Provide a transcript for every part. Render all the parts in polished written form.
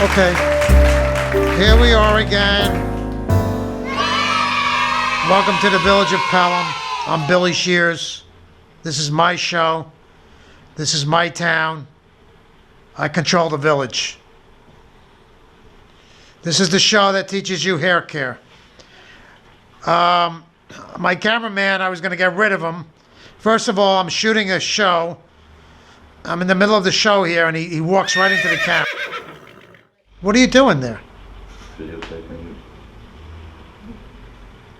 Okay, here we are again. Welcome to the village of Pelham. I'm Billy Shears. This is my show. This is my town. I control the village. This is the show that teaches you hair care. My cameraman, I was going to get rid of him. First of all, I'm shooting a show. I'm in the middle of the show here, and he walks right into the camera. What are you doing there? Videotaping.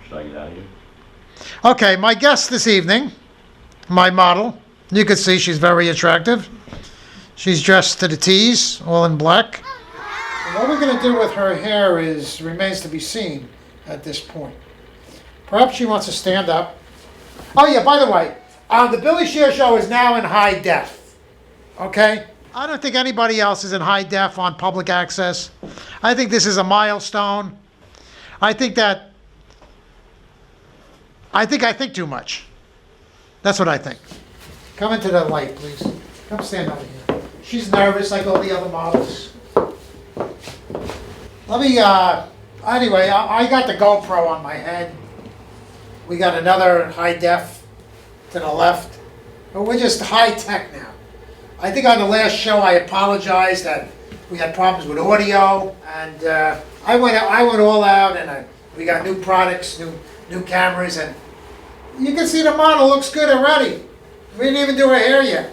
Should I get out of here? Okay, my guest this evening, my model. You can see she's very attractive. She's dressed to the T's, all in black. And what we're going to do with her hair remains to be seen at this point. Perhaps she wants to stand up. Oh yeah, by the way, the Billy Shear Show is now in high def. Okay? I don't think anybody else is in high def on public access. I think this is a milestone. I think too much. That's what I think. Come into the light, please. Come stand over here. She's nervous like all the other models. Let me, anyway, I got the GoPro on my head. We got another high def to the left. But we're just high tech now. I think on the last show I apologized that we had problems with audio, and I went all out, and we got new products, new cameras, and you can see the model looks good already. We didn't even do her hair yet.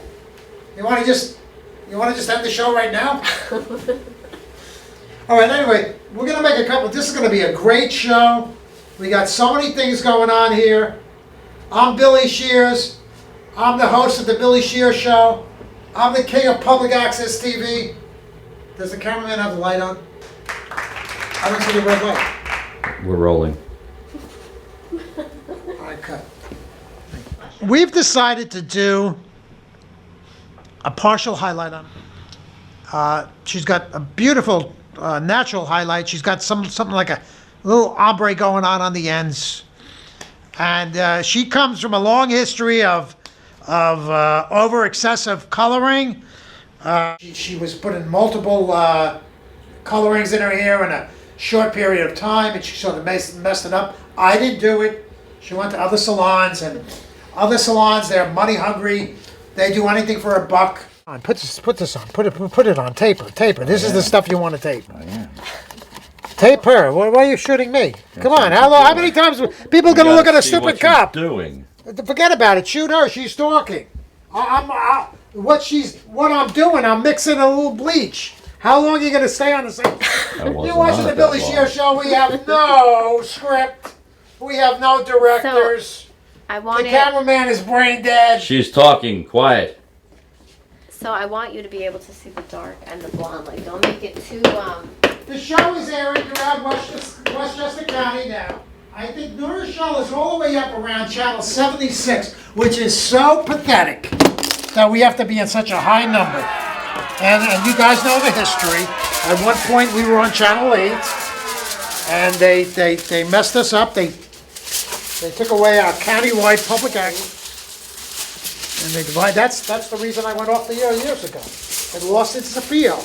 You want to just end the show right now? All right. Anyway, we're gonna make a couple. This is gonna be a great show. We got so many things going on here. I'm Billy Shears. I'm the host of the Billy Shears Show. I'm the king of public access TV. Does the cameraman have the light on? I don't see the red light. We're rolling. All right, cut. We've decided to do a partial highlight on her. She's got a beautiful natural highlight. She's got something like a little ombre going on the ends. And she comes from a long history of over excessive coloring. She was putting multiple colorings in her hair in a short period of time, and she sort of messed it up. I didn't do it. She went to other salons, and other salons, they're money hungry. They do anything for a buck. Put this on. Put it on. Tape her. This is the stuff you want to tape. I am. Tape her. Why are you shooting me? Come on. How many times people are going to look at a stupid cop? Doing. Forget about it. Shoot her. She's talking. What I'm doing, I'm mixing a little bleach. How long are you going to stay on the same? You're watching the Billy Shear Show. We have no script. We have no directors. The cameraman is brain dead. She's talking. Quiet. So I want you to be able to see the dark and the blonde. Like, don't make it too. The show is airing throughout Westchester County now. I think Nora's show is all the way up around channel 76, which is so pathetic that we have to be in such a high number. And you guys know the history. At one point we were on channel 8, and they messed us up. They took away our countywide public access, and they divide. That's the reason I went off the air years ago. It lost its appeal.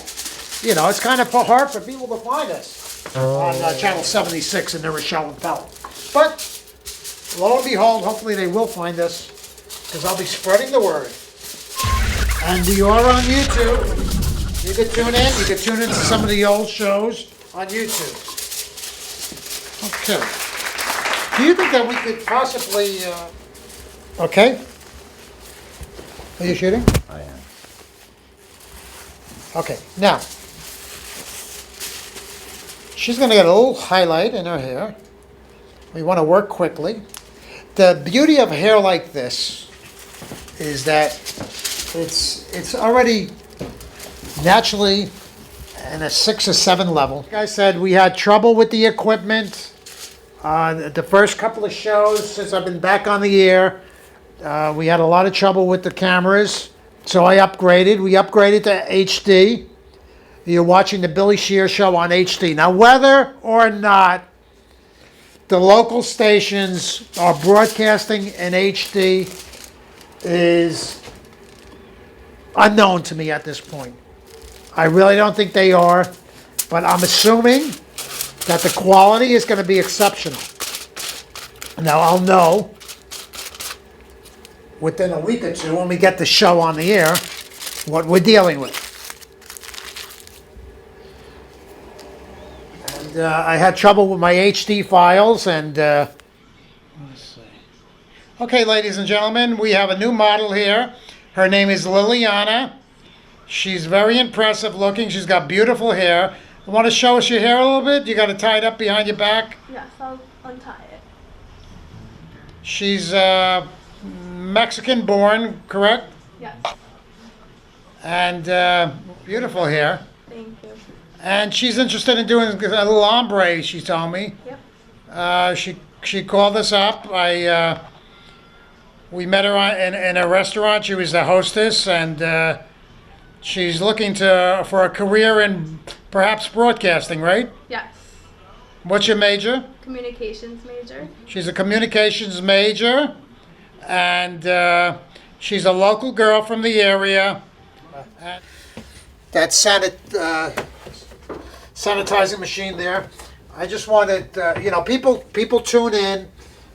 You know, it's kind of hard for people to find us on channel 76 in New Rochelle and Pelham. But lo and behold, hopefully they will find us, because I'll be spreading the word. And you are on YouTube. You can tune in. You can tune into some of the old shows on YouTube. Okay. Do you think that we could possibly? Okay. Are you shooting? I am. Okay. Now, she's going to get a little highlight in her hair. We want to work quickly. The beauty of hair like this is that it's already naturally in a 6 or 7 level. Like I said, we had trouble with the equipment. The first couple of shows since I've been back on the air, we had a lot of trouble with the cameras. So I upgraded. We upgraded to HD. You're watching the Billy Shear Show on HD. Now, whether or not the local stations are broadcasting in HD is unknown to me at this point. I really don't think they are. but I'm assuming that the quality is going to be exceptional. Now, I'll know within a week or two when we get the show on the air what we're dealing with. And I had trouble with my HD files, and let's see. Okay, ladies and gentlemen, we have a new model here. Her name is Liliana. She's very impressive looking. She's got beautiful hair. You want to show us your hair a little bit? You got it tied up behind your back? Yes, I'll untie it. She's Mexican born, correct? Yes. And beautiful hair. Thank you. And she's interested in doing a little ombre, she told me. Yep. She called us up. We met her in a restaurant. She was the hostess, and she's looking for a career in perhaps broadcasting, right? Yes. What's your major? Communications major. She's a communications major, and she's a local girl from the area. That sanitizing machine there. I just wanted, people tune in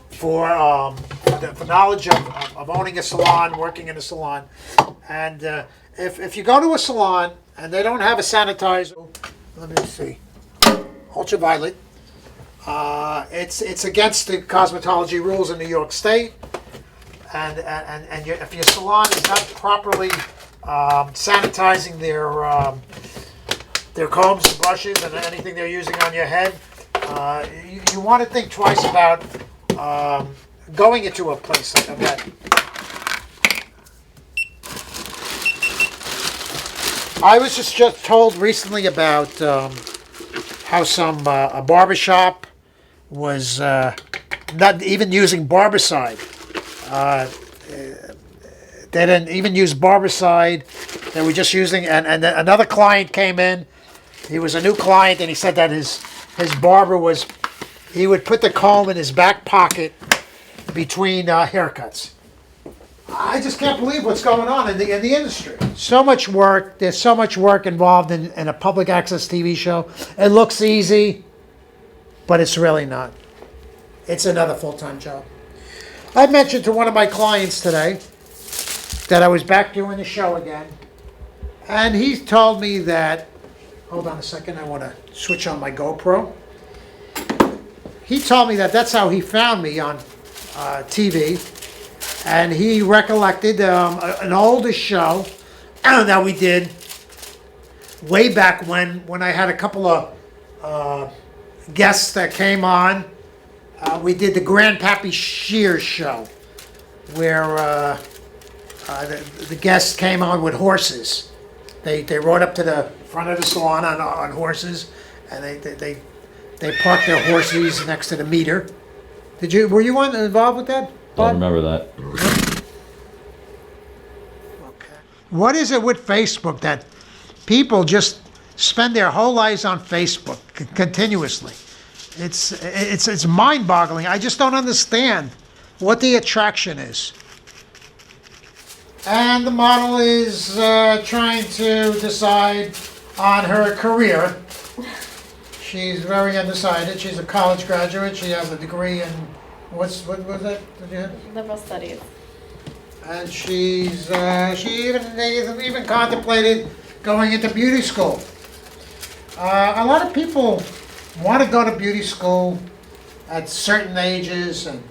for knowledge of owning a salon, working in a salon, and if you go to a salon and they don't have a sanitizer, let me see, ultraviolet. It's against the cosmetology rules in New York State, and if your salon is not properly sanitizing their combs and brushes and anything they're using on your head, you want to think twice about going into a place like that. I was just told recently about how a barbershop was not even using barbicide. They didn't even use barbicide. They were just using, and another client came in. He was a new client, and he said that his barber he would put the comb in his back pocket between haircuts. I just can't believe what's going on in the industry. So much work. There's so much work involved in a public access TV show. It looks easy, but it's really not. It's another full-time job. I mentioned to one of my clients today that I was back doing the show again, and he told me that, hold on a second, I want to switch on my GoPro. He told me that that's how he found me on TV, and he recollected an older show that we did way back when I had a couple of guests that came on. We did the Grandpappy Shears show, where the guests came on with horses. They rode up to the front of the salon on horses, and they parked their horses next to the meter. Were you involved with that, Bob? Don't remember that. Okay. What is it with Facebook that people just spend their whole lives on Facebook continuously? It's mind-boggling. I just don't understand what the attraction is. And the model is trying to decide on her career. She's very undecided. She's a college graduate. She has a degree in, what was that? Did you have? Liberal studies. And she even contemplated going into beauty school. A lot of people want to go to beauty school at certain ages, and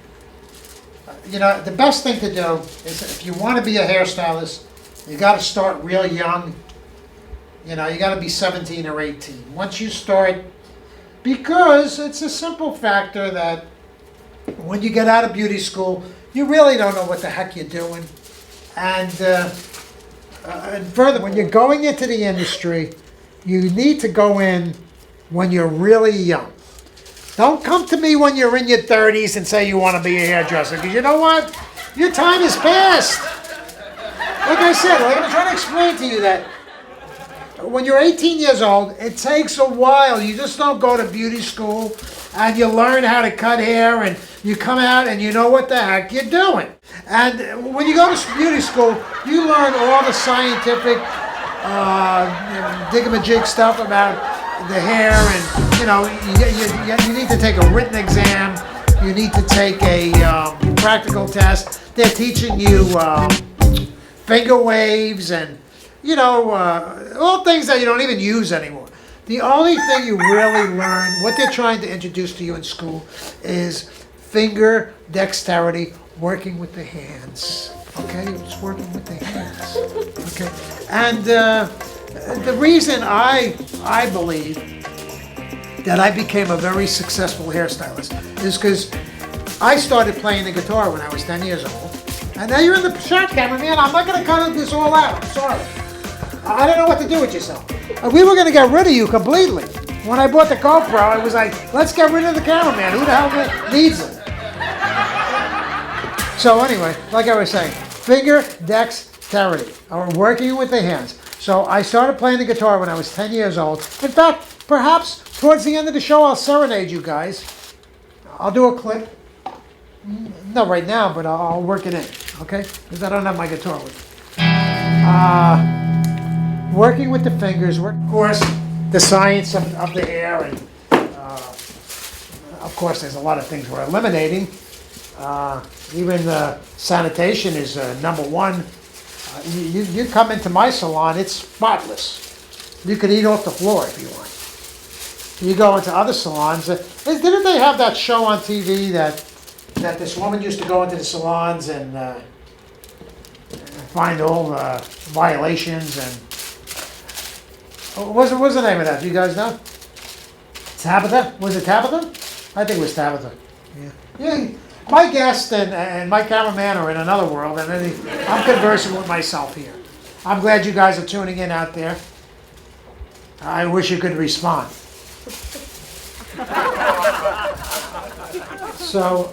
the best thing to do is, if you want to be a hairstylist, you got to start real young. You got to be 17 or 18. Once you start, because it's a simple factor that when you get out of beauty school, you really don't know what the heck you're doing. And further, when you're going into the industry, you need to go in when you're really young. Don't come to me when you're in your 30s and say you want to be a hairdresser, because you know what? Your time is past. Like I said, I'm trying to explain to you that when you're 18 years old, it takes a while. You just don't go to beauty school and you learn how to cut hair and you come out and you know what the heck you're doing. And when you go to beauty school, you learn all the scientific diggamajig stuff about the hair, and you need to take a written exam. You need to take a practical test. They're teaching you finger waves and all things that you don't even use anymore. The only thing you really learn, what they're trying to introduce to you in school, is finger dexterity, working with the hands. Okay, it's working with the hands. Okay, and the reason I believe that I became a very successful hairstylist is because I started playing the guitar when I was 10 years old. And now you're in the shot, cameraman. I'm not going to cut this all out. I'm sorry. I don't know what to do with yourself. We were going to get rid of you completely. When I bought the GoPro, I was like, let's get rid of the cameraman. Who the hell needs him? So anyway, like I was saying, finger dexterity, or working with the hands. So I started playing the guitar when I was 10 years old. In fact, perhaps towards the end of the show, I'll serenade you guys. I'll do a clip. Not right now, but I'll work it in, okay? Because I don't have my guitar with me. Working with the fingers, of course, the science of the hair, and of course, there's a lot of things we're eliminating. Even sanitation is number one. You come into my salon, it's spotless. You could eat off the floor if you want. You go into other salons. Didn't they have that show on TV that this woman used to go into the salons and find all the violations and what's the name of that? Do you guys know? Tabitha? Was it Tabitha? I think it was Tabitha. Yeah. My guest and my cameraman are in another world, and I'm conversing with myself here. I'm glad you guys are tuning in out there. I wish you could respond. So,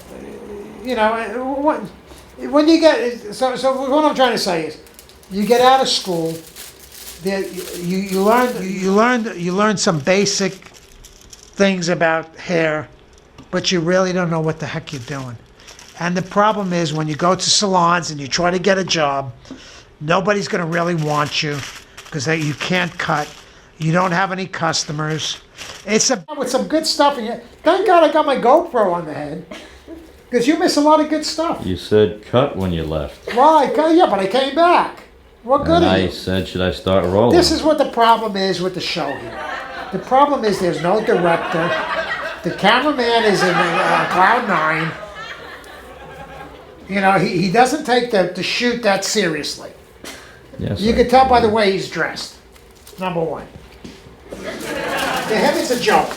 when you get, so what I'm trying to say is, you get out of school, you learn some basic things about hair, but you really don't know what the heck you're doing. And the problem is when you go to salons and you try to get a job, nobody's going to really want you because you can't cut. You don't have any customers. It's with some good stuff in here. Thank God I got my GoPro on the head because you miss a lot of good stuff. You said cut when you left. Well, but I came back. What good And are I you? said, should I start rolling? This is what the problem is with the show here. The problem is there's no director. The cameraman is in cloud nine. He doesn't take the shoot that seriously. Yes, You can tell by the way he's dressed. Number one. To him, it's a joke.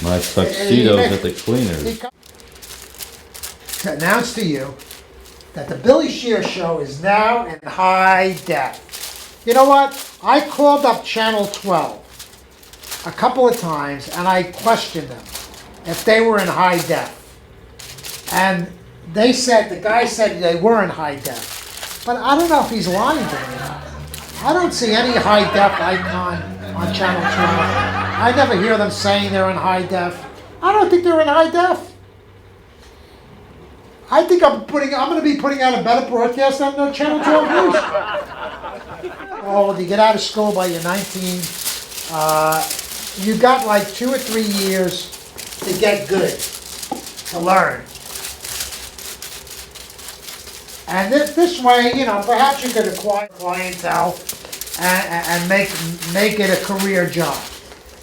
My tuxedo's at the cleaners. To announce to you that the Billy Shears show is now in high def. You know what? I called up Channel 12 a couple of times and I questioned them if they were in high def. And the guy said they were in high def. But I don't know if he's lying to me. I don't see any high def icon on Channel 12. I never hear them saying they're in high def. I don't think they're in high def. I think I'm going to be putting out a better broadcast on the Channel 12 News. Oh, you get out of school by you're 19. You got like 2 or 3 years to get good, to learn. And this way, perhaps you could acquire clientele and make it a career job.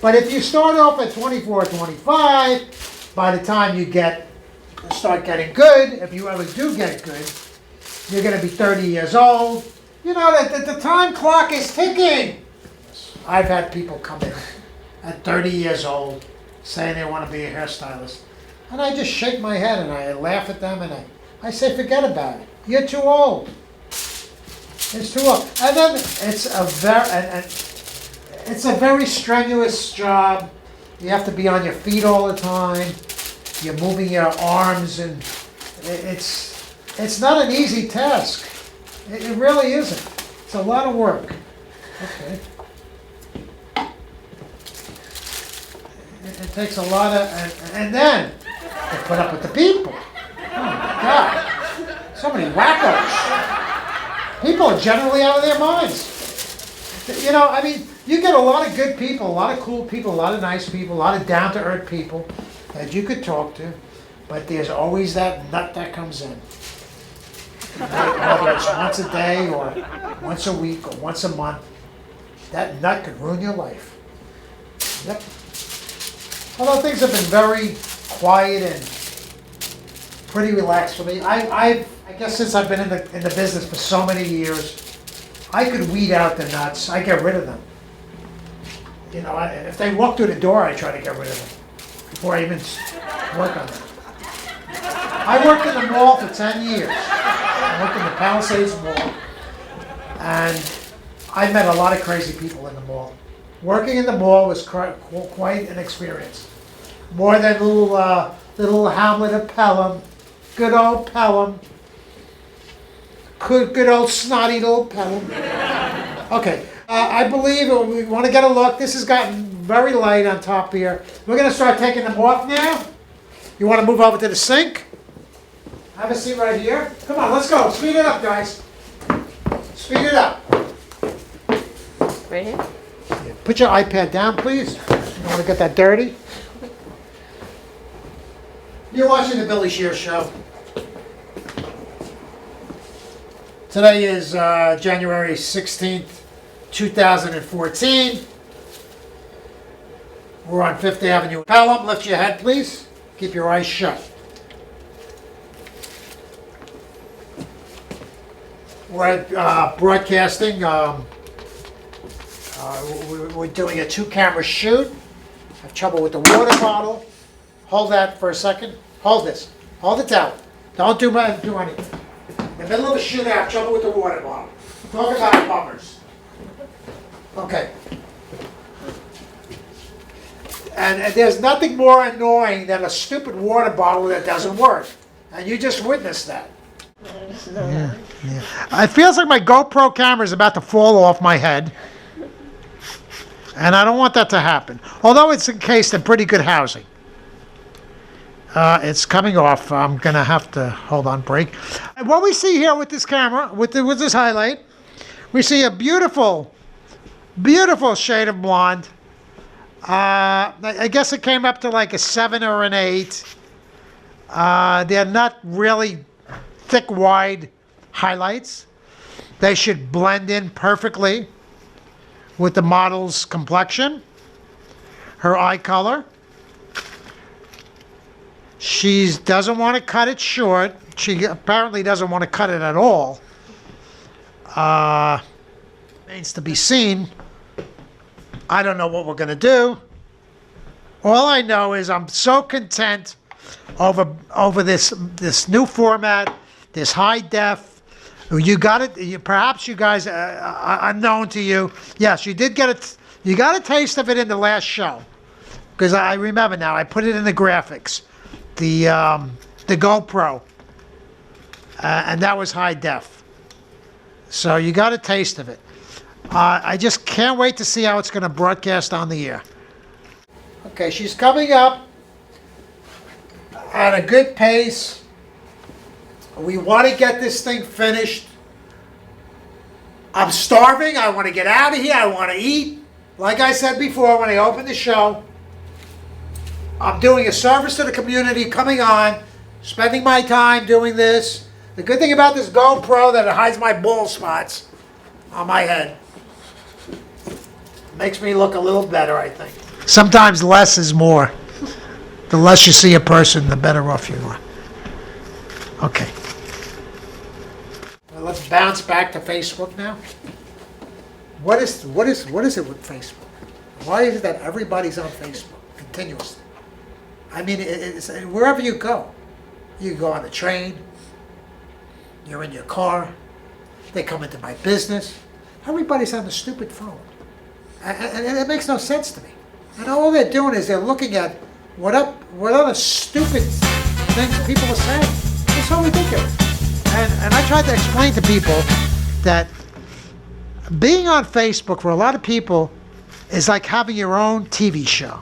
But if you start off at 24, 25, by the time you start getting good, if you ever do get good, you're going to be 30 years old. The time clock is ticking. I've had people come in at 30 years old saying they want to be a hairstylist. And I just shake my head and I laugh at them and I say, forget about it. You're too old. It's too old. And then it's a very strenuous job. You have to be on your feet all the time. You're moving your arms, and it's not an easy task. It really isn't. It's a lot of work. Okay. It takes a lot of, and then to put up with the people. Oh my God. So many wackos. People are generally out of their minds. You get a lot of good people, a lot of cool people, a lot of nice people, a lot of down-to-earth people that you could talk to, but there's always that nut that comes in. Whether it's once a day or once a week or once a month, that nut could ruin your life. Yep. Although things have been very quiet and pretty relaxed for me. I guess since I've been in the business for so many years, I could weed out the nuts. I get rid of them. You know, if they walk through the door, I try to get rid of them before I even work on them. I worked in the mall for 10 years. I worked in the Palisades Mall, and I met a lot of crazy people in the mall. Working in the mall was quite an experience. More than little hamlet of Pelham, good old Pelham, good old snotty old Pelham. Okay, I believe we want to get a look. This has gotten very light on top here. We're going to start taking them off now. You want to move over to the sink? Have a seat right here. Come on, let's go. Speed it up, guys. Speed it up. Right here? Yeah, put your iPad down, please. You don't want to get that dirty. You're watching the Billy Shears Show. Today is January 16th, 2014. We're on 5th Avenue. Pelham, lift your head, please. Keep your eyes shut. We're broadcasting. We're doing a 2-camera shoot. I have trouble with the water bottle. Hold that for a second. Hold this. Hold it down. Don't do anything. In the middle of a shoot, I have trouble with the water bottle. Talk about bummers. Okay. And there's nothing more annoying than a stupid water bottle that doesn't work. And you just witnessed that. Yeah. It feels like my GoPro camera is about to fall off my head. And I don't want that to happen. Although it's encased in pretty good housing. It's coming off. I'm going to have to, hold on, break. And what we see here with this camera, with this highlight, we see a beautiful, beautiful shade of blonde. I guess it came up to like a 7 or an 8. They're not really thick, wide highlights. They should blend in perfectly with the model's complexion, her eye color. She doesn't want to cut it short. She apparently doesn't want to cut it at all. Remains to be seen. I don't know what we're going to do. All I know is I'm so content over this new format, this high def. You got it. Perhaps you guys, unknown to you, yes, you did get it. You got a taste of it in the last show, because I remember now. I put it in the graphics, the GoPro, and that was high def. So you got a taste of it. I just can't wait to see how it's going to broadcast on the air. Okay, she's coming up at a good pace. We want to get this thing finished. I'm starving. I want to get out of here. I want to eat. Like I said before when I opened the show, I'm doing a service to the community, coming on, spending my time doing this. The good thing about this GoPro that it hides my bald spots on my head. Makes me look a little better, I think. Sometimes less is more. The less you see a person, the better off you are. Okay. Well, let's bounce back to Facebook now. What is it with Facebook? Why is it that everybody's on Facebook continuously? I mean, it's wherever you go. You go on the train. You're in your car. They come into my business. Everybody's on the stupid phone. And it makes no sense to me. And all they're doing is they're looking at what other stupid things people are saying. It's so ridiculous. And I tried to explain to people that being on Facebook for a lot of people is like having your own TV show.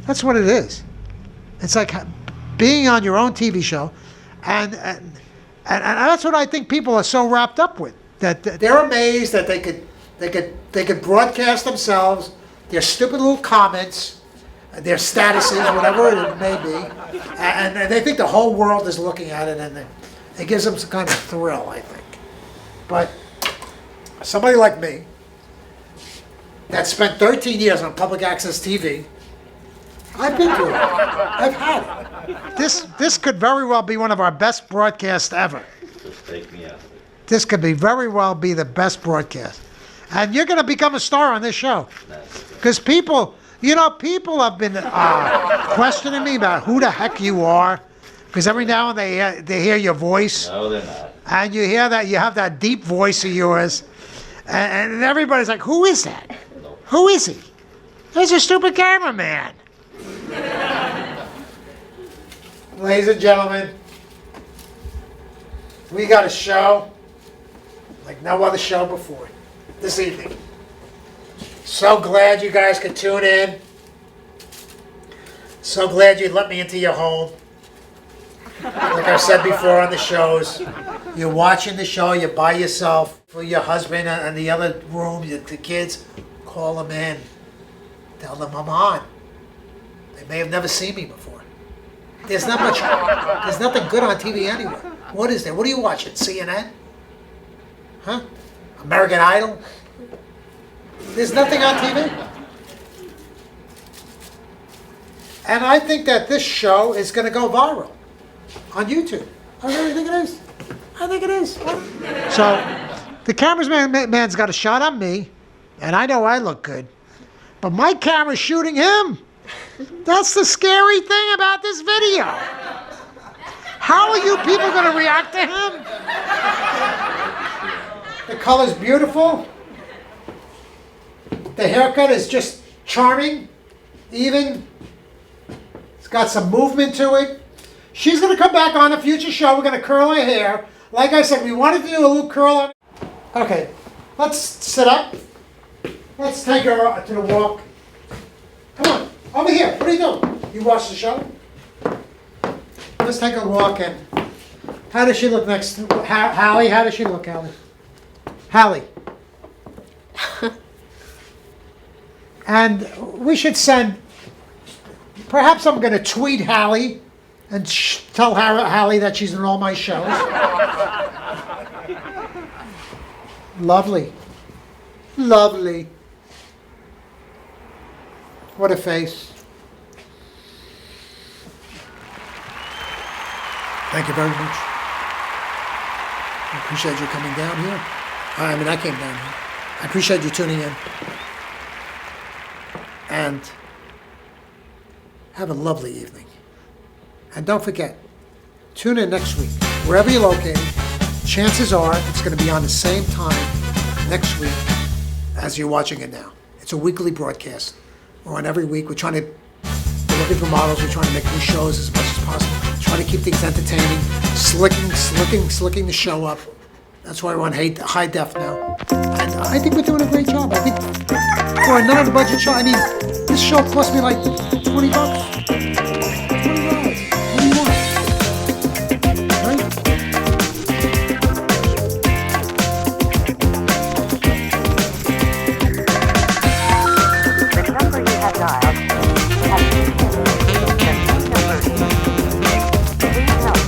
That's what it is. It's like being on your own TV show. And that's what I think people are so wrapped up with. That they're amazed that they could They could broadcast themselves, their stupid little comments, their statuses, whatever it may be, and they think the whole world is looking at it, and it gives them some kind of thrill, I think. But somebody like me, that spent 13 years on public access TV, I've been through it. I've had it. This could very well be one of our best broadcasts ever. Just take me out. This could be very well be the best broadcast. And you're going to become a star on this show. Because people have been questioning me about who the heck you are. Because every now and then they hear your voice. No, they're not. And you hear that you have that deep voice of yours. And everybody's like, who is that? Who is he? He's a stupid cameraman. Ladies and gentlemen, we got a show like no other show before this evening. So glad you guys could tune in. So glad you let me into your home. Like I said before on the shows, you're watching the show, you're by yourself, for your husband and the other room, the kids, call them in. Tell them I'm on. They may have never seen me before. There's nothing good on TV anywhere. What is there? What are you watching? CNN? Huh? American Idol? There's nothing on TV. And I think that this show is going to go viral on YouTube. I really think it is. I think it is. So, the cameraman's got a shot on me, and I know I look good, but my camera's shooting him. That's the scary thing about this video. How are you people going to react to him? The color's beautiful. The haircut is just charming, even. It's got some movement to it. She's going to come back on a future show. We're going to curl her hair. Like I said, we wanted to do a little curl on. Okay, let's sit up. Let's take her to the walk. Come on, over here. What are you doing? You watch the show? Let's take a walk and how does she look next to Hallie? How does she look, Hallie? Hallie. And we should send, perhaps I'm going to tweet Hallie and tell Hallie that she's in all my shows. Lovely. Lovely. What a face. Thank you very much. I appreciate you coming down here. I mean, I came down here. I appreciate you tuning in. And have a lovely evening. And don't forget, tune in next week. Wherever you're located, chances are it's going to be on the same time next week as you're watching it now. It's a weekly broadcast. We're on every week. We're looking for models. We're trying to make new shows as much as possible. Trying to keep things entertaining, slicking the show up. That's why we're on high def now. And I think we're doing a great job. I think for a non-budget show, I mean, this show cost me like $20. $20. What do you want? Right? The number you have dialed has been changed. The new number is. Please note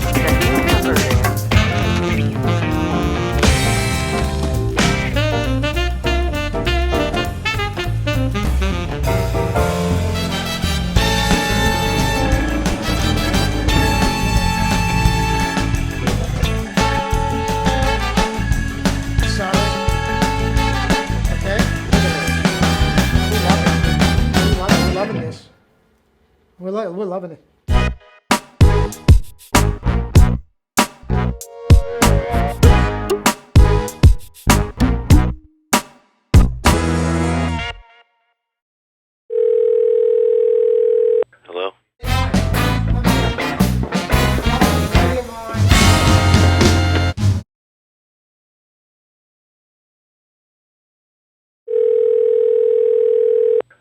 the new number is. We're loving it. Hello?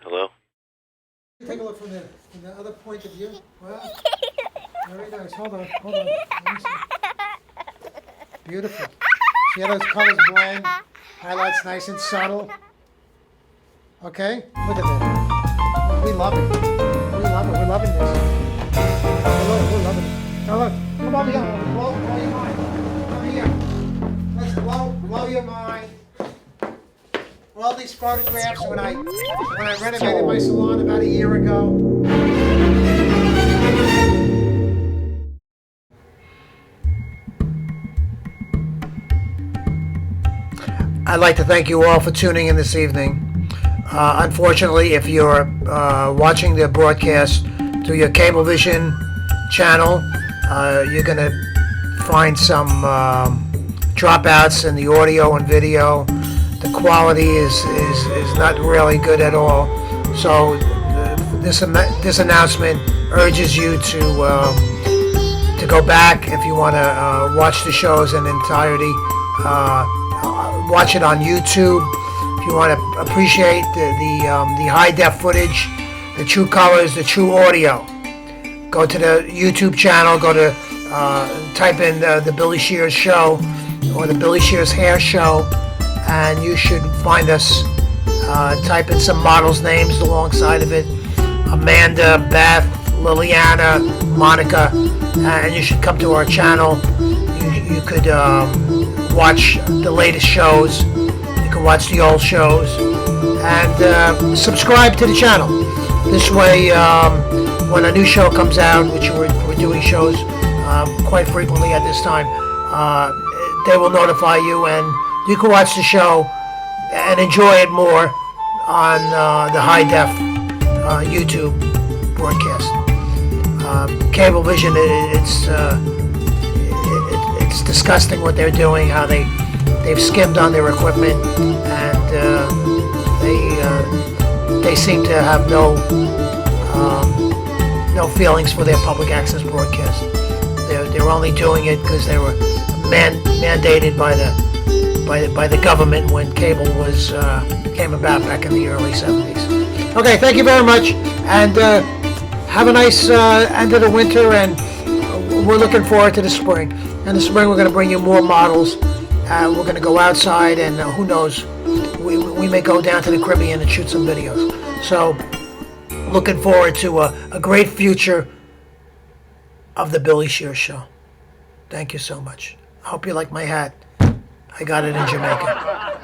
Hello? Take a look from the other point of view. Well, very nice. Hold on. Let me see. Beautiful. See how those colors blend? Highlights nice and subtle. Okay? Look at this. We love it. We love it. We're loving this. We're loving it. Now look, come over here. Blow your mind. Come here. Let's blow your mind. All these photographs when I renovated my salon about a year ago. I'd like to thank you all for tuning in this evening. Unfortunately, if you're watching the broadcast through your Cablevision channel, you're going to find some dropouts in the audio and video. The quality is not really good at all. So this announcement urges you to go back if you want to watch the shows in entirety. Watch it on YouTube. If you want to appreciate the high def footage, the true colors, the true audio, go to the YouTube channel. Go to type in the Billy Shears Show or the Billy Shears Hair Show, and you should find us. Type in some models' names alongside of it: Amanda, Beth, Liliana, Monica, and you should come to our channel. You could watch the latest shows. You can watch the old shows and subscribe to the channel. This way, when a new show comes out, which we're doing shows quite frequently at this time, they will notify you, and you can watch the show and enjoy it more on the high def YouTube broadcast. Cablevision, it's disgusting what they're doing, how they've skimmed on their equipment, and they seem to have no feelings for their public access broadcast. They're only doing it because they were mandated by the government when cable came about back in the early 70s. Okay, thank you very much, and have a nice end of the winter, and we're looking forward to the spring. In the spring, we're going to bring you more models. We're going to go outside, and who knows, we may go down to the Caribbean and shoot some videos. So, looking forward to a great future of the Billy Shears Show. Thank you so much. I hope you like my hat. I got it in Jamaica.